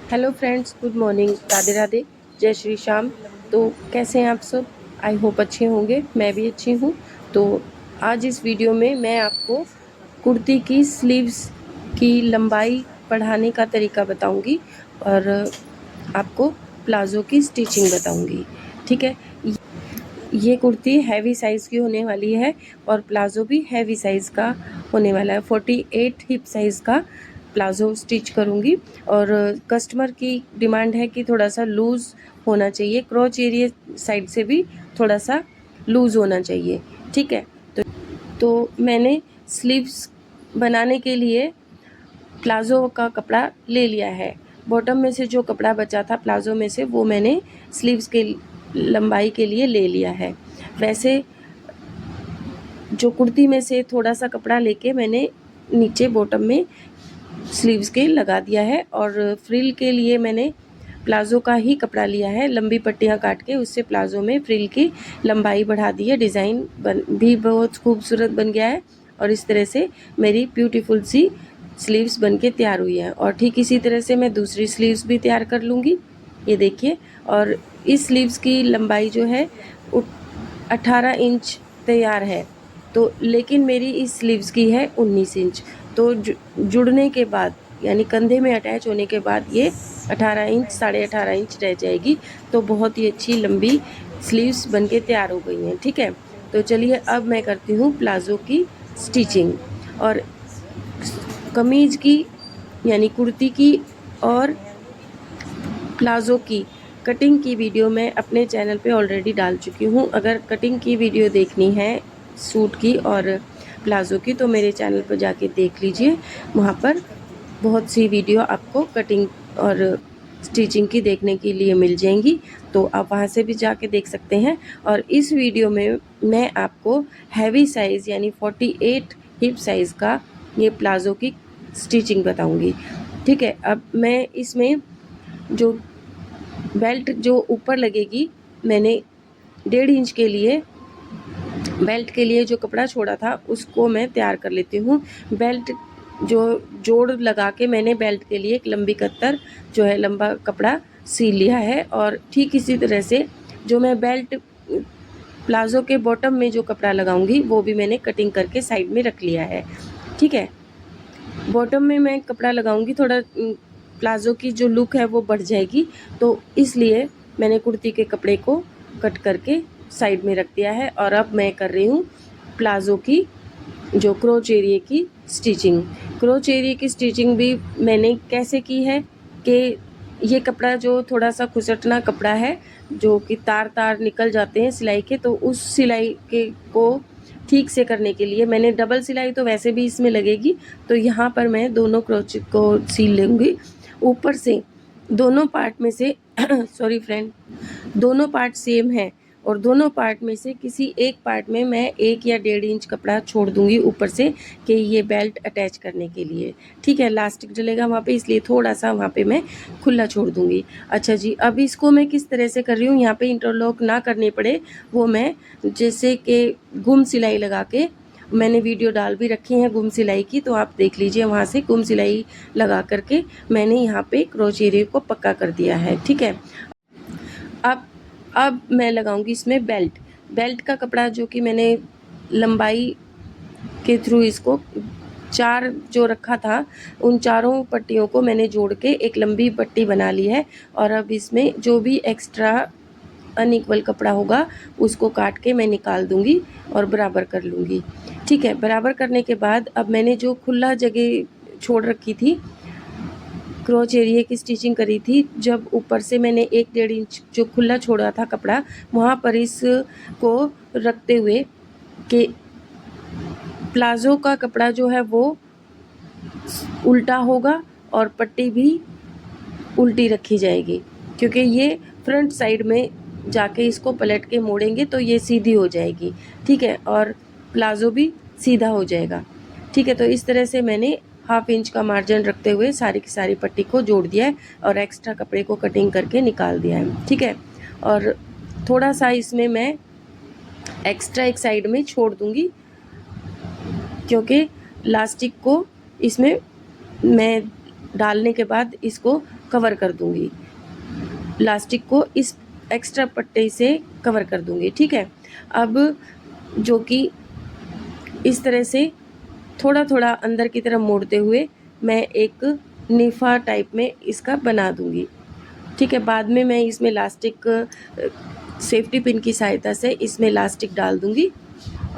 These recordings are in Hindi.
Hello friends, good morning, Radhe Radhe, जय श्री श्याम। तो कैसे हैं आप सब? आई होप अच्छे होंगे, मैं भी अच्छी हूँ। तो आज इस वीडियो में मैं आपको कुर्ती की स्लीव्स की लंबाई बढ़ाने का तरीका बताऊंगी और आपको प्लाज़ो की स्टिचिंग बताऊंगी। ठीक है, ये कुर्ती हैवी साइज़ की होने वाली है और प्लाज़ो भी हैवी साइज़ का होने वाला है। 48 हिप साइज़ का प्लाज़ो स्टिच करूँगी और कस्टमर की डिमांड है कि थोड़ा सा लूज़ होना चाहिए, क्रॉच एरिया साइड से भी थोड़ा सा लूज़ होना चाहिए। ठीक है, तो मैंने स्लीव्स बनाने के लिए प्लाज़ो का कपड़ा ले लिया है। बॉटम में से जो कपड़ा बचा था प्लाज़ो में से, वो मैंने स्लीव्स के लंबाई के लिए ले लिया है। वैसे जो कुर्ती में से थोड़ा सा कपड़ा लेके मैंने नीचे बॉटम में स्लीव्स के लगा दिया है और फ्रिल के लिए मैंने प्लाज़ो का ही कपड़ा लिया है। लंबी पट्टियाँ काट के उससे प्लाज़ो में फ्रिल की लंबाई बढ़ा दी है। डिज़ाइन भी बहुत खूबसूरत बन गया है और इस तरह से मेरी ब्यूटीफुल सी स्लीव्स बन के तैयार हुई है। और ठीक इसी तरह से मैं दूसरी स्लीव्स भी तैयार कर लूँगी, ये देखिए। और इस स्लीव्स की लंबाई जो है 18 इंच तैयार है, तो लेकिन मेरी इस स्लीव्स की है 19 इंच। तो जुड़ने के बाद यानी कंधे में अटैच होने के बाद ये 18 इंच 18.5 इंच रह जाएगी। तो बहुत ही अच्छी लंबी स्लीव्स बनके तैयार हो गई हैं। ठीक है, तो चलिए अब मैं करती हूँ प्लाज़ो की स्टिचिंग। और कमीज की यानी कुर्ती की और प्लाज़ो की कटिंग की वीडियो मैं अपने चैनल पे ऑलरेडी डाल चुकी हूँ। अगर कटिंग की वीडियो देखनी है सूट की और प्लाज़ो की तो मेरे चैनल पर जाके देख लीजिए। वहाँ पर बहुत सी वीडियो आपको कटिंग और स्टिचिंग की देखने के लिए मिल जाएंगी, तो आप वहाँ से भी जाके देख सकते हैं। और इस वीडियो में मैं आपको हैवी साइज़ यानी 48 हिप साइज़ का ये प्लाज़ो की स्टिचिंग बताऊंगी। ठीक है, अब मैं इसमें जो बेल्ट जो ऊपर लगेगी, मैंने 1.5 इंच के लिए बेल्ट के लिए जो कपड़ा छोड़ा था उसको मैं तैयार कर लेती हूँ। बेल्ट जो जोड़ लगा के मैंने बेल्ट के लिए एक लंबी कत्तर जो है लंबा कपड़ा सी लिया है। और ठीक इसी तरह से जो मैं बेल्ट प्लाज़ो के बॉटम में जो कपड़ा लगाऊंगी वो भी मैंने कटिंग करके साइड में रख लिया है। ठीक है, बॉटम में मैं कपड़ा लगाऊंगी, थोड़ा प्लाज़ो की जो लुक है वो बढ़ जाएगी, तो इसलिए मैंने कुर्ती के कपड़े को कट करके साइड में रख दिया है। और अब मैं कर रही हूँ प्लाज़ो की जो क्रोच एरिया की स्टिचिंग। क्रोच एरिया की स्टिचिंग भी मैंने कैसे की है कि ये कपड़ा जो थोड़ा सा खुसटना कपड़ा है, जो कि तार तार निकल जाते हैं सिलाई के, तो उस सिलाई के को ठीक से करने के लिए मैंने डबल सिलाई तो वैसे भी इसमें लगेगी, तो यहाँ पर मैं दोनों क्रोच को सील लूँगी ऊपर से। दोनों पार्ट में से सॉरी फ्रेंड, दोनों पार्ट सेम है और दोनों पार्ट में से किसी एक पार्ट में मैं 1 या 1.5 इंच कपड़ा छोड़ दूंगी ऊपर से कि ये बेल्ट अटैच करने के लिए। ठीक है, इलास्टिक डलेगा वहाँ पे, इसलिए थोड़ा सा वहाँ पे मैं खुला छोड़ दूंगी। अच्छा जी, अब इसको मैं किस तरह से कर रही हूँ, यहाँ पे इंटरलॉक ना करने पड़े वो मैं जैसे कि गुम सिलाई लगा के, मैंने वीडियो डाल भी रखी है गुम सिलाई की, तो आप देख लीजिए। वहाँ से गुम सिलाई लगा करके मैंने यहाँ पे क्रोच एरिया को पक्का कर दिया है। ठीक है, अब मैं लगाऊंगी इसमें बेल्ट। बेल्ट का कपड़ा जो कि मैंने लंबाई के थ्रू इसको 4 जो रखा था, उन चारों पट्टियों को मैंने जोड़ के एक लंबी पट्टी बना ली है। और अब इसमें जो भी एक्स्ट्रा अनइक्वल कपड़ा होगा उसको काट के मैं निकाल दूंगी और बराबर कर लूँगी। ठीक है, बराबर करने के बाद अब मैंने जो खुला जगह छोड़ रखी थी, क्रोच एरिया की स्टिचिंग करी थी, जब ऊपर से मैंने 1-1.5 इंच जो खुला छोड़ा था कपड़ा, वहाँ पर इसको रखते हुए कि प्लाज़ो का कपड़ा जो है वो उल्टा होगा और पट्टी भी उल्टी रखी जाएगी, क्योंकि ये फ्रंट साइड में जाके इसको पलट के मोड़ेंगे तो ये सीधी हो जाएगी। ठीक है, और प्लाज़ो भी सीधा हो जाएगा। ठीक है, तो इस तरह से मैंने 1/2 इंच का मार्जिन रखते हुए सारी की सारी पट्टी को जोड़ दिया है और एक्स्ट्रा कपड़े को कटिंग करके निकाल दिया है। ठीक है, और थोड़ा सा इसमें मैं एक्स्ट्रा एक साइड में छोड़ दूंगी, क्योंकि लास्टिक को इसमें मैं डालने के बाद इसको कवर कर दूंगी, लास्टिक को इस एक्स्ट्रा पट्टे से कवर कर दूंगी। ठीक है, अब जो कि इस तरह से थोड़ा थोड़ा अंदर की तरफ मोड़ते हुए मैं एक निफा टाइप में इसका बना दूंगी। ठीक है, बाद में मैं इसमें लास्टिक सेफ्टी पिन की सहायता से इसमें लास्टिक डाल दूंगी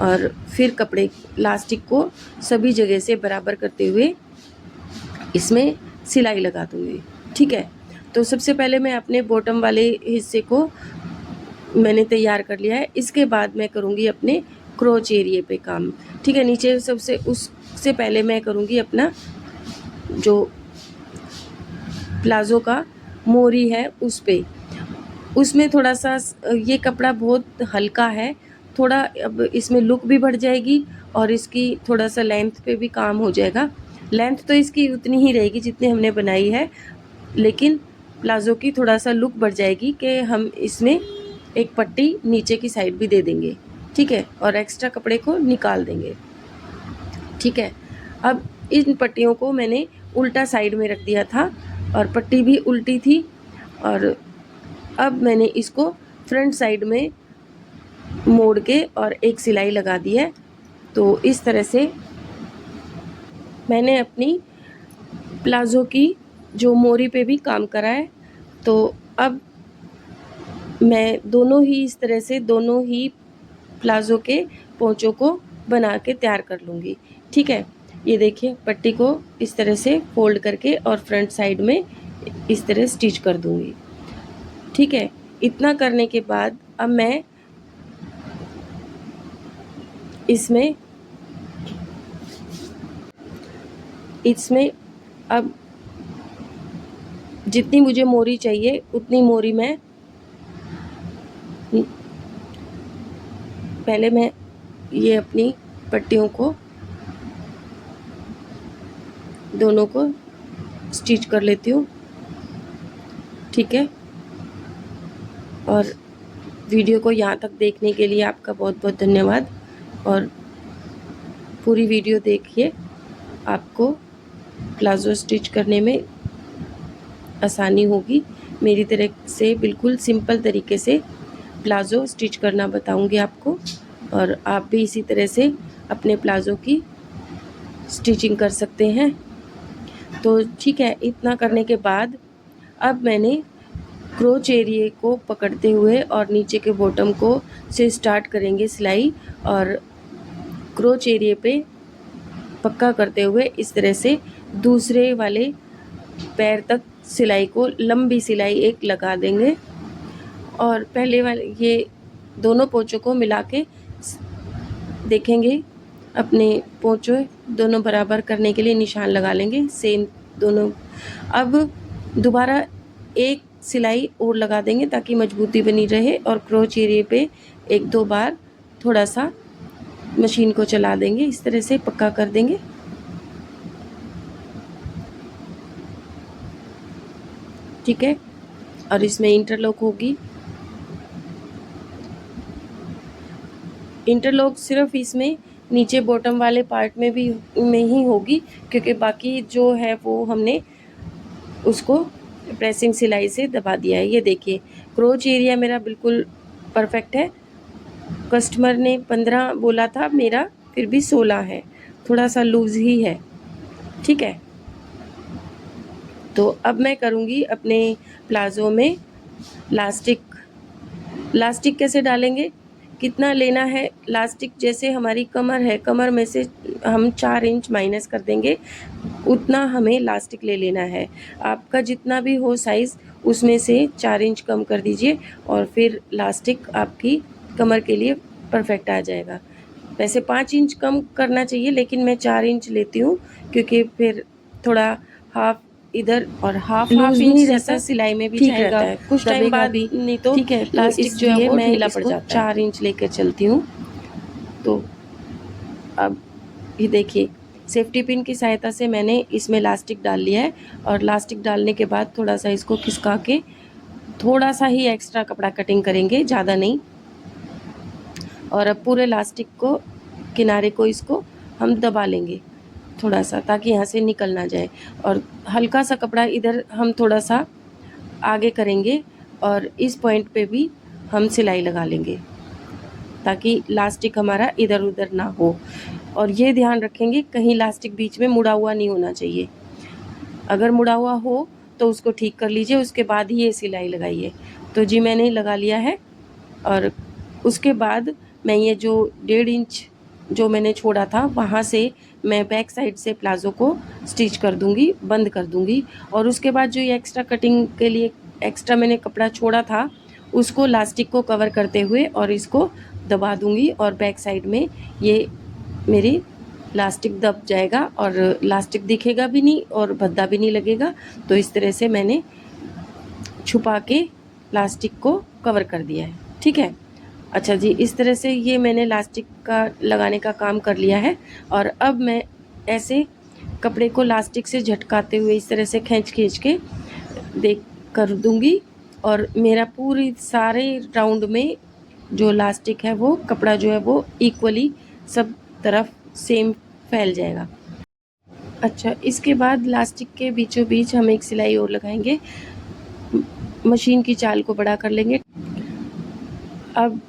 और फिर कपड़े लास्टिक को सभी जगह से बराबर करते हुए इसमें सिलाई लगा दूंगी। ठीक है, तो सबसे पहले मैं अपने बॉटम वाले हिस्से को मैंने तैयार कर लिया है। इसके बाद मैं करूँगी अपने क्रोच एरिए पे काम। ठीक है, नीचे सबसे उससे पहले मैं करूँगी अपना जो प्लाज़ो का मोरी है उस पे, उसमें थोड़ा सा ये कपड़ा बहुत हल्का है, थोड़ा अब इसमें लुक भी बढ़ जाएगी और इसकी थोड़ा सा लेंथ पे भी काम हो जाएगा। लेंथ तो इसकी उतनी ही रहेगी जितनी हमने बनाई है, लेकिन प्लाज़ो की थोड़ा सा लुक बढ़ जाएगी कि हम इसमें एक पट्टी नीचे की साइड भी दे देंगे। ठीक है, और एक्स्ट्रा कपड़े को निकाल देंगे। ठीक है, अब इन पट्टियों को मैंने उल्टा साइड में रख दिया था और पट्टी भी उल्टी थी, और अब मैंने इसको फ्रंट साइड में मोड़ के और एक सिलाई लगा दी है। तो इस तरह से मैंने अपनी प्लाज़ो की जो मोरी पे भी काम करा है। तो अब मैं दोनों ही इस तरह से दोनों ही प्लाज़ो के पोंचों को बना के तैयार कर लूँगी। ठीक है, ये देखिए पट्टी को इस तरह से फोल्ड करके और फ्रंट साइड में इस तरह स्टिच कर दूँगी। ठीक है, इतना करने के बाद अब मैं इसमें अब जितनी मुझे मोरी चाहिए उतनी मोरी मैं पहले मैं ये अपनी पट्टियों को दोनों को स्टिच कर लेती हूँ। ठीक है, और वीडियो को यहाँ तक देखने के लिए आपका बहुत बहुत धन्यवाद, और पूरी वीडियो देखिए, आपको प्लाज़ो स्टिच करने में आसानी होगी। मेरी तरह से बिल्कुल सिंपल तरीके से प्लाज़ो स्टिच करना बताऊंगी आपको, और आप भी इसी तरह से अपने प्लाज़ो की स्टिचिंग कर सकते हैं। तो ठीक है, इतना करने के बाद अब मैंने क्रोच एरिए को पकड़ते हुए और नीचे के बॉटम को से स्टार्ट करेंगे सिलाई, और क्रोच एरिए पे पक्का करते हुए इस तरह से दूसरे वाले पैर तक सिलाई को लंबी सिलाई एक लगा देंगे, और पहले वाले ये दोनों पोंचों को मिला के देखेंगे। अपने पोंचों दोनों बराबर करने के लिए निशान लगा लेंगे सेम दोनों। अब दोबारा एक सिलाई और लगा देंगे ताकि मजबूती बनी रहे, और क्रोच एरिए पे एक दो बार थोड़ा सा मशीन को चला देंगे, इस तरह से पक्का कर देंगे। ठीक है, और इसमें इंटरलॉक होगी। इंटरलॉक सिर्फ इसमें नीचे बॉटम वाले पार्ट में ही होगी, क्योंकि बाकी जो है वो हमने उसको प्रेसिंग सिलाई से दबा दिया है। ये देखिए क्रोच एरिया मेरा बिल्कुल परफेक्ट है। कस्टमर ने 15 बोला था, मेरा फिर भी 16 है, थोड़ा सा लूज ही है। ठीक है, तो अब मैं करूँगी अपने प्लाज़ो में लास्टिक कैसे डालेंगे, कितना लेना है लास्टिक। जैसे हमारी कमर है, कमर में से हम 4 इंच माइनस कर देंगे, उतना हमें लास्टिक ले लेना है। आपका जितना भी हो साइज़ उसमें से 4 इंच कम कर दीजिए, और फिर लास्टिक आपकी कमर के लिए परफेक्ट आ जाएगा। वैसे 5 इंच कम करना चाहिए, लेकिन मैं 4 इंच लेती हूँ, क्योंकि फिर थोड़ा हाफ इधर और हाफ इंच जैसा सिलाई में भी ठीक रहता है। कुछ टाइम बाद नहीं तो ठीक है, लास्टिक जो है मैं ढीला पड़ जाता है। 4 इंच लेकर चलती हूँ। तो अब ये देखिए सेफ्टी पिन की सहायता से मैंने इसमें लास्टिक डाल लिया है, और लास्टिक डालने के बाद थोड़ा सा इसको खिसका के थोड़ा सा ही एक्स्ट्रा कपड़ा कटिंग करेंगे, ज़्यादा नहीं। और अब पूरे लास्टिक को किनारे को इसको हम दबा लेंगे। थोड़ा सा, ताकि यहाँ से निकल ना जाए। और हल्का सा कपड़ा इधर हम थोड़ा सा आगे करेंगे और इस पॉइंट पे भी हम सिलाई लगा लेंगे, ताकि लास्टिक हमारा इधर उधर ना हो। और ये ध्यान रखेंगे कहीं लास्टिक बीच में मुड़ा हुआ नहीं होना चाहिए। अगर मुड़ा हुआ हो तो उसको ठीक कर लीजिए, उसके बाद ही ये सिलाई लगाइए। तो जी मैंने लगा लिया है। और उसके बाद मैं ये जो 1.5 इंच जो मैंने छोड़ा था वहाँ से मैं बैक साइड से प्लाज़ो को स्टिच कर दूँगी, बंद कर दूँगी। और उसके बाद जो ये एक्स्ट्रा कटिंग के लिए एक्स्ट्रा मैंने कपड़ा छोड़ा था उसको लास्टिक को कवर करते हुए और इसको दबा दूँगी, और बैक साइड में ये मेरी लास्टिक दब जाएगा और लास्टिक दिखेगा भी नहीं और भद्दा भी नहीं लगेगा। तो इस तरह से मैंने छुपा के लास्टिक को कवर कर दिया है, ठीक है। अच्छा जी, इस तरह से ये मैंने लास्टिक का लगाने का काम कर लिया है। और अब मैं ऐसे कपड़े को लास्टिक से झटकाते हुए इस तरह से खींच के देख कर दूँगी, और मेरा पूरी सारे राउंड में जो लास्टिक है वो कपड़ा जो है वो इक्वली सब तरफ सेम फैल जाएगा। अच्छा, इसके बाद लास्टिक के बीचों बीच हम एक सिलाई और लगाएंगे, मशीन की चाल को बड़ा कर लेंगे। अब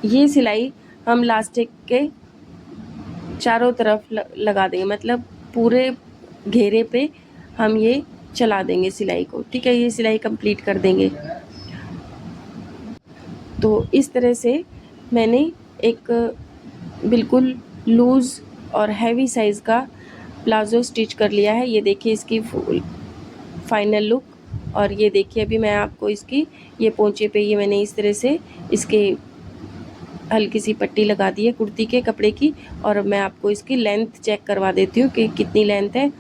ये सिलाई हम लास्टिक के चारों तरफ लगा देंगे, मतलब पूरे घेरे पे हम ये चला देंगे सिलाई को, ठीक है। ये सिलाई कंप्लीट कर देंगे। तो इस तरह से मैंने एक बिल्कुल लूज़ और हैवी साइज़ का प्लाज़ो स्टिच कर लिया है। ये देखिए इसकी फाइनल लुक। और ये देखिए अभी मैं आपको इसकी ये पोंचे पे ये मैंने इस तरह से इसके हल्की सी पट्टी लगा दी है कुर्ती के कपड़े की। और मैं आपको इसकी लेंथ चेक करवा देती हूँ कि कितनी लेंथ है।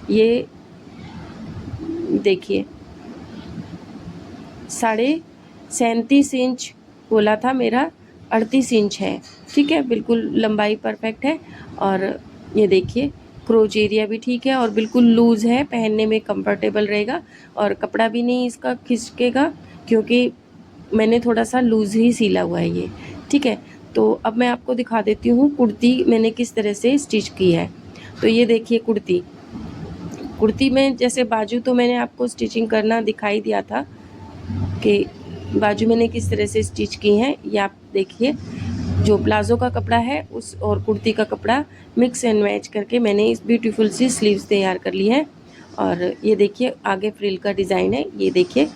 ये देखिए 37.5 इंच बोला था, मेरा 38 इंच है, ठीक है। बिल्कुल लंबाई परफेक्ट है। और ये देखिए क्रोच एरिया भी ठीक है और बिल्कुल लूज़ है, पहनने में कंफर्टेबल रहेगा और कपड़ा भी नहीं इसका खिसकेगा, क्योंकि मैंने थोड़ा सा लूज़ ही सिला हुआ है ये, ठीक है। तो अब मैं आपको दिखा देती हूँ कुर्ती मैंने किस तरह से स्टिच की है। तो ये देखिए कुर्ती में जैसे बाजू तो मैंने आपको स्टिचिंग करना दिखाई दिया था कि बाजू मैंने किस तरह से स्टिच की हैं। ये आप देखिए, जो प्लाज़ो का कपड़ा है उस और कुर्ती का कपड़ा मिक्स एंड मैच करके मैंने इस ब्यूटीफुल सी स्लीव्स तैयार कर ली है। और ये देखिए आगे फ्रिल का डिज़ाइन है, ये देखिए।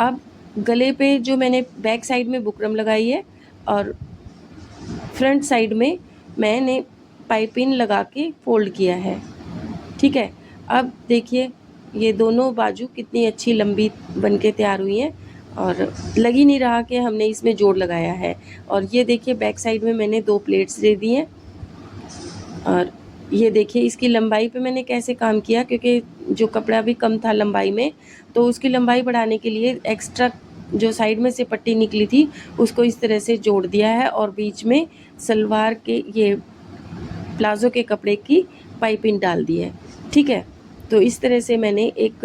अब गले पे जो मैंने बैक साइड में बुकरम लगाई है और फ्रंट साइड में मैंने पाइपिंग लगा के फोल्ड किया है, ठीक है। अब देखिए ये दोनों बाजू कितनी अच्छी लंबी बन के तैयार हुई हैं और लग ही नहीं रहा कि हमने इसमें जोड़ लगाया है। और ये देखिए बैक साइड में मैंने 2 प्लेट्स दे दी हैं। और ये देखिए इसकी लंबाई पे मैंने कैसे काम किया, क्योंकि जो कपड़ा भी कम था लंबाई में, तो उसकी लंबाई बढ़ाने के लिए एक्स्ट्रा जो साइड में से पट्टी निकली थी उसको इस तरह से जोड़ दिया है और बीच में सलवार के ये प्लाज़ो के कपड़े की पाइपिंग डाल दी है, ठीक है। तो इस तरह से मैंने एक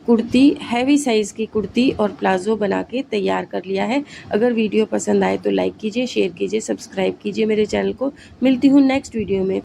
कुर्ती, हैवी साइज़ की कुर्ती और प्लाज़ो बना के तैयार कर लिया है। अगर वीडियो पसंद आए तो लाइक कीजिए, शेयर कीजिए, सब्सक्राइब कीजिए मेरे चैनल को। मिलती हूँ नेक्स्ट वीडियो में।